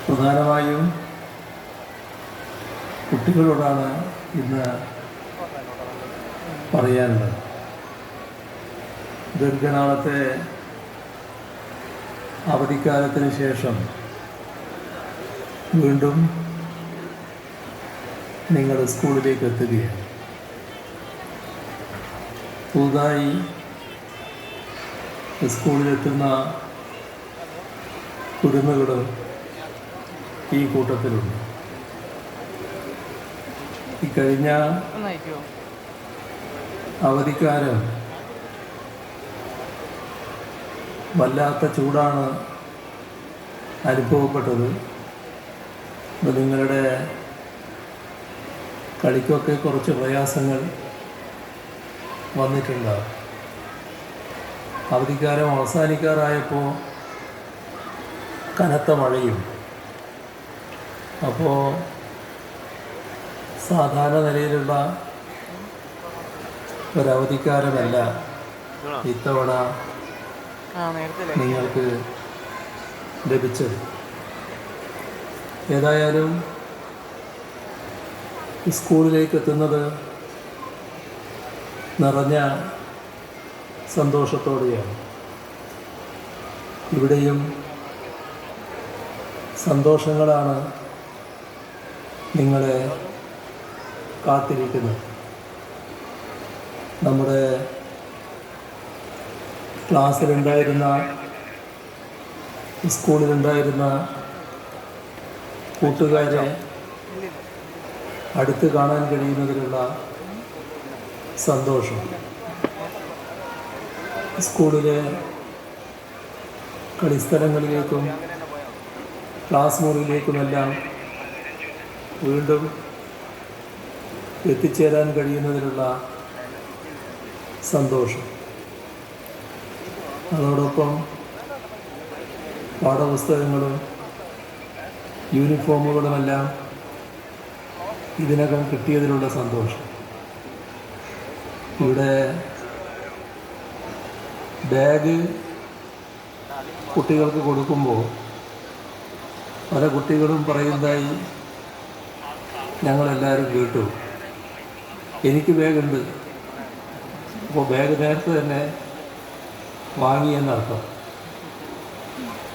പ്രധാനമായും കുട്ടികളോടാണ് ഇന്ന് പറയാനുള്ളത്. ദീർഘനാളത്തെ അവധിക്കാലത്തിന് ശേഷം വീണ്ടും നിങ്ങൾ സ്കൂളിലേക്ക് എത്തുകയാണ്. പുതുതായി സ്കൂളിലെത്തുന്ന കുരുന്നുകളും ഈ കൂട്ടത്തിലുണ്ട്. ഈ കഴിഞ്ഞ അവധിക്കാലം വല്ലാത്ത ചൂടാണ് അനുഭവപ്പെട്ടത്. നിങ്ങളുടെ കളിക്കൊക്കെ കുറച്ച് പ്രയാസങ്ങൾ വന്നിട്ടുണ്ടാകും. അവധിക്കാലം അവസാനിക്കാറായപ്പോൾ കനത്ത മഴയും. അപ്പോൾ സാധാരണ നിലയിലുള്ള ഒരവധിക്കാലമല്ല ഇത്തവണ നിങ്ങൾക്ക് ലഭിച്ചത്. ഏതായാലും സ്കൂളിലേക്ക് എത്തുന്നത് നിറഞ്ഞ സന്തോഷത്തോടെയാണ്. ഇവിടെയും സന്തോഷങ്ങളാണ് നിങ്ങളെ കാത്തിരിക്കുന്നത്. നമ്മുടെ ക്ലാസ്സിലുണ്ടായിരുന്ന, സ്കൂളിലുണ്ടായിരുന്ന കൂട്ടുകാരെ അടുത്ത് കാണാൻ കഴിയുന്നതിലുള്ള സന്തോഷം, സ്കൂളിലെ കളിസ്ഥലങ്ങളിലേക്കും ക്ലാസ് മുറിയിലേക്കുമെല്ലാം വീണ്ടും എത്തിച്ചേരാൻ കഴിയുന്നതിലുള്ള സന്തോഷം, അതോടൊപ്പം പാഠപുസ്തകങ്ങളും യൂണിഫോമുകളുമെല്ലാം ഇതിനകം കിട്ടിയതിലുള്ള സന്തോഷം. ഇവിടെ ബാഗ് കുട്ടികൾക്ക് കൊടുക്കുമ്പോൾ പല കുട്ടികളും പറയുന്നതായി ഞങ്ങളെല്ലാവരും കേട്ടു, എനിക്ക് ബാഗുണ്ട്. അപ്പോൾ ബാഗ് നേരത്തെ തന്നെ വാങ്ങിയെന്നർത്ഥം.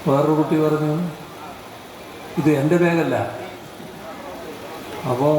വേറൊരു കുട്ടി പറഞ്ഞു, ഇത് എൻ്റെ ബാഗല്ല. അപ്പോൾ